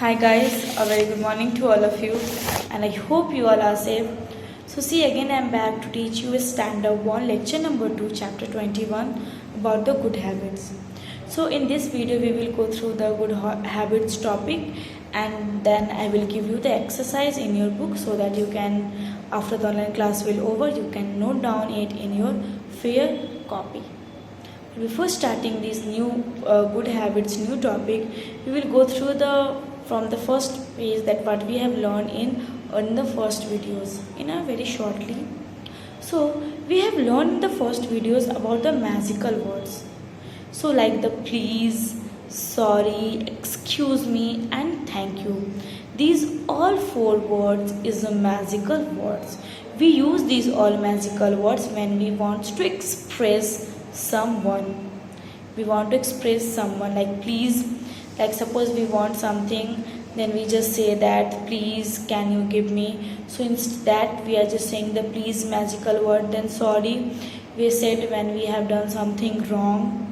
Hi guys, a very good morning to all of you, and I hope you all are safe. So see again, I am back to teach you a standard 1 lecture number 2 chapter 21 about the good habits. So in this video we will go through the good habits topic, and then I will give you the exercise in your book so that you can, after the online class will over, you can note down it in your fair copy. Before starting this new good habits new topic, we will go through from the first page that what we have learned in the first videos in a very shortly. So we have learned in the first videos about the magical words. So like the please, sorry, excuse me and thank you. These all four words is the magical words. We use these all magical words when we want to express someone. We want to express someone like please, like suppose we want something, then we just say that please can you give me. So instead that we are just saying the please magical word. Then sorry we said when we have done something wrong.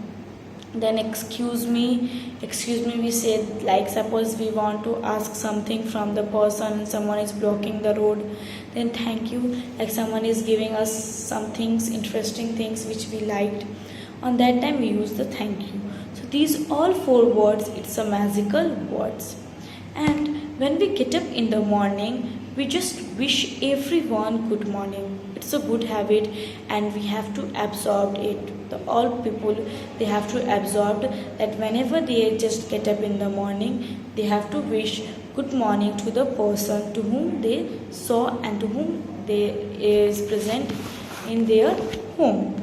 Then excuse me we say like suppose we want to ask something from the person and someone is blocking the road. Then thank you, like someone is giving us some things, interesting things which we liked. On that time we use the thank you. So these all four words, it's a magical words. And when we get up in the morning, we just wish everyone good morning. It's a good habit and we have to absorb it. All people, they have to absorb that whenever they just get up in the morning, they have to wish good morning to the person to whom they saw and to whom they is present in their home.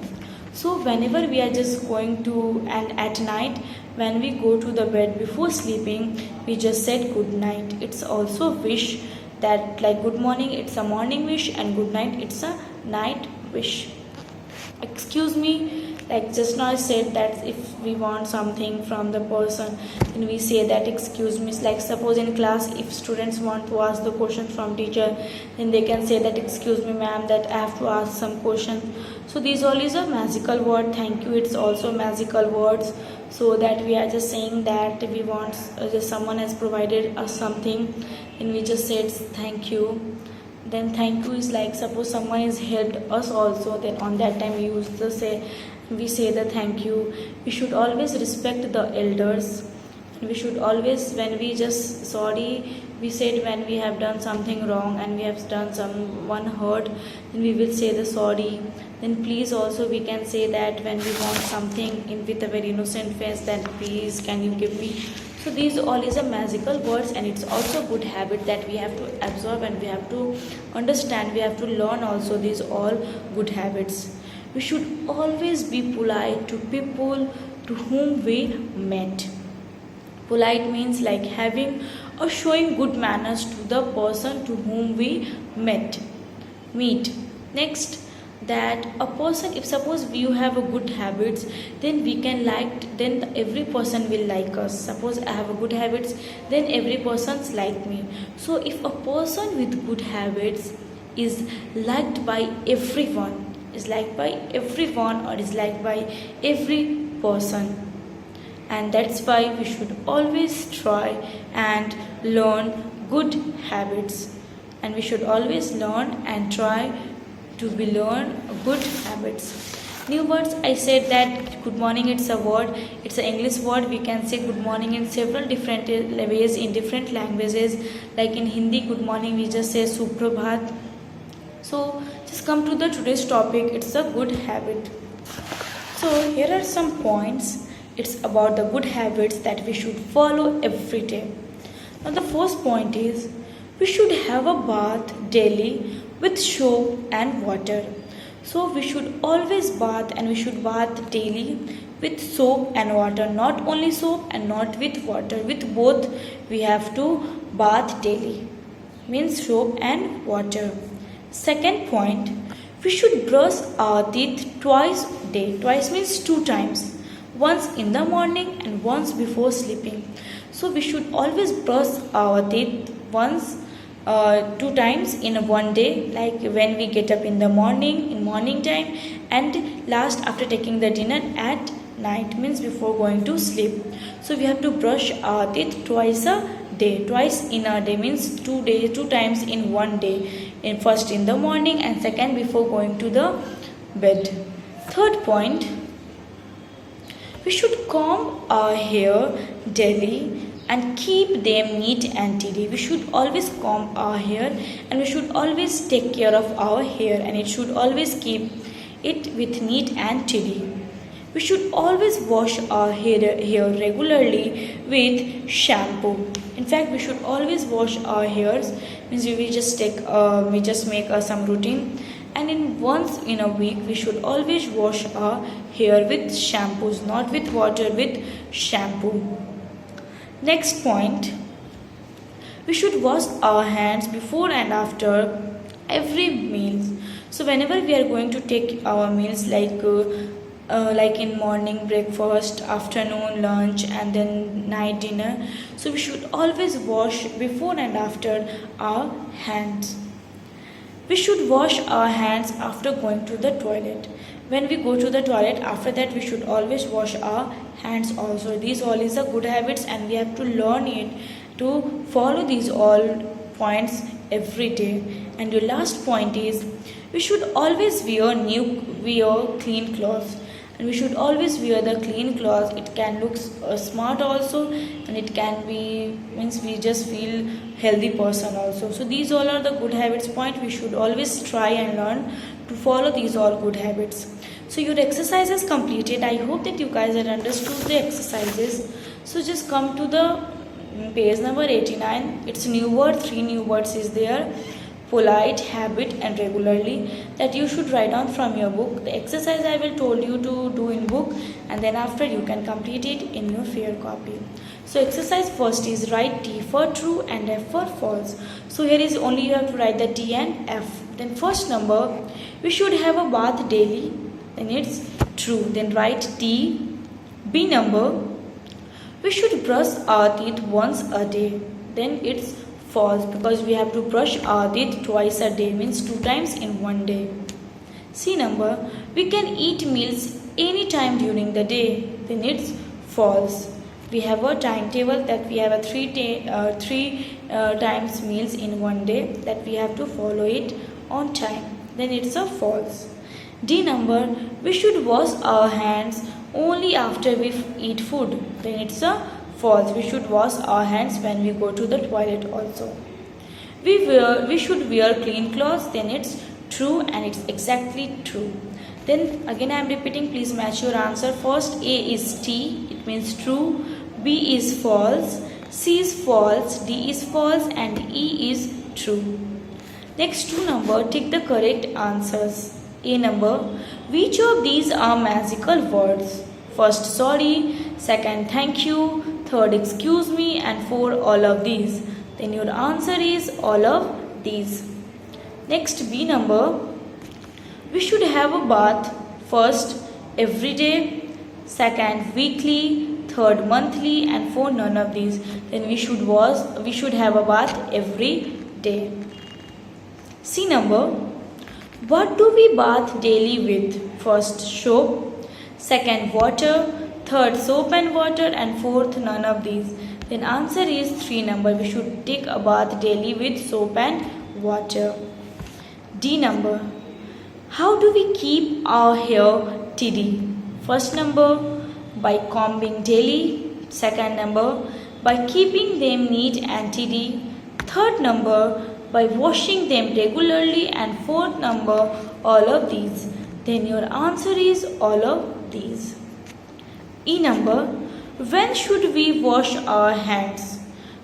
So whenever we are just going to, and at night when we go to the bed before sleeping, we just said good night. It's also wish that like good morning, it's a morning wish, and good night, it's a night wish. Excuse me, like just now I said that if we want something from the person, then we say that excuse me. Like suppose in class if students want to ask the question from teacher, then they can say that excuse me ma'am, that I have to ask some question. So these all is a magical word. Thank you, it's also magical words. So that we are just saying that we want just someone has provided us something, and we just said thank you. Then thank you is like suppose someone has helped us also, then on that time we say the thank you. We should always respect the elders. We should always, when we just sorry we said when we have done something wrong and we have done someone hurt, then we will say the sorry. Then please also we can say that when we want something with a very innocent face, then please can you give me. So these all is a magical words, and it's also a good habit that we have to absorb and we have to understand, we have to learn also these all good habits. We should always be polite to people to whom we met. Polite means like having or showing good manners to the person to whom we meet. Next, that a person, if suppose you have a good habits, then we can then every person will like us. Suppose I have a good habits, then every person's like me. So if a person with good habits is liked by everyone, or is liked by every person, and that's why we should always try and learn good habits, and we should always learn and try to be learn good habits. New words, I said that good morning, it's a word, it's an English word. We can say good morning in several different ways in different languages. Like in Hindi, good morning we just say suprabhat. So just come to the today's topic, it's a good habit. So here are some points. It's about the good habits that we should follow every day. Now the first point is we should have a bath daily with soap and water. So we should always bath, and we should bath daily with soap and water. Not only soap and not with water, with both we have to bath daily, means soap and water. Second point, we should brush our teeth twice a day. Twice means 2 times. Once in the morning and once before sleeping. So we should always brush our teeth once 2 times in one day, like when we get up in the morning, in morning time, and last after taking the dinner at night, means before going to sleep. So we have to brush our teeth twice a day. Twice in a day means 2 times in one day. First in the morning and second before going to the bed. Third point, we should comb our hair daily and keep them neat and tidy. We should always comb our hair and we should always take care of our hair, and it should always keep it with neat and tidy. We should always wash our hair regularly with shampoo. In fact, we should always wash our hairs. Means we just make some routine, and in once in a week we should always wash our hair with shampoos, not with water, with shampoo. Next point, we should wash our hands before and after every meal. So whenever we are going to take our meals, like in morning breakfast, afternoon lunch, and then night dinner, so we should always wash before and after our hands. We should wash our hands after going to the toilet. When we go to the toilet, after that we should always wash our hands also. These all is a good habits, and we have to learn it to follow these all points every day. And your last point is, we should always wear clean clothes, and we should always wear the clean clothes. It can look smart also, and it can be means we just feel healthy person also. So these all are the good habits point. We should always try and learn to follow these all good habits. So your exercise is completed. I hope that you guys have understood the exercises. So just come to the page number 89. It's new word. 3 new words is there: polite, habit, and regularly, that you should write down from your book. The exercise I will told you to do in book, and then after you can complete it in your fair copy. So exercise first is write T for true and F for false. So here is only you have to write the T and F. Then first number, we should have a bath daily, then it's true. Then write T. B number, we should brush our teeth once a day, then it's false, because we have to brush our teeth twice a day, means 2 times in one day. C number, we can eat meals anytime during the day, then it's false. We have a timetable that we have a three times meals in one day, that we have to follow it on time, then it's a false. D number, we should wash our hands only after we eat food, then it's a false. We should wash our hands when we go to the toilet also. We should wear clean clothes, then it's true, and it's exactly true. Then again I am repeating, please match your answer. First A is T, it means true. B is false, C is false, D is false, and E is true. Next 2 number, take the correct answers. A number, which of these are magical words? First sorry, second thank you, third excuse me, and 4 all of these. Then your answer is all of these. Next B number, we should have a bath first every day, second weekly, third monthly, and 4 none of these. Then we should have a bath every day. C number, what do we bath daily with? First soap, second water, third soap and water, and 4th none of these. Then answer is 3 number, we should take a bath daily with soap and water. D number, how do we keep our hair tidy? First number, by combing daily. Second number, by keeping them neat and tidy. Third number, by washing them regularly. And 4th number, all of these. Then your answer is all of these. E number, when should we wash our hands?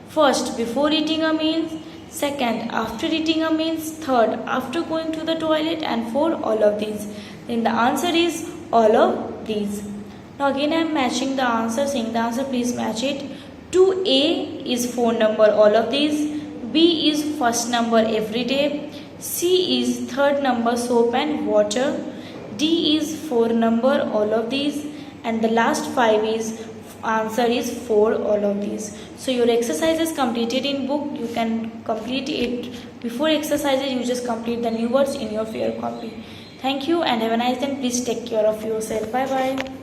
First, before eating a meal. Second, after eating a meal. Third, after going to the toilet. And 4, all of these. Then the answer is all of these. Now again I am matching the answer, saying the answer, please match it. 2A is 4 number, all of these. B is first number every day. C is third number soap and water. D is 4 number, all of these. And the last 5 is answer is 4 all of these. So your exercise is completed in book. You can complete it before exercises. You just complete the new words in your fair copy. Thank you and have a nice day. Please take care of yourself. Bye bye.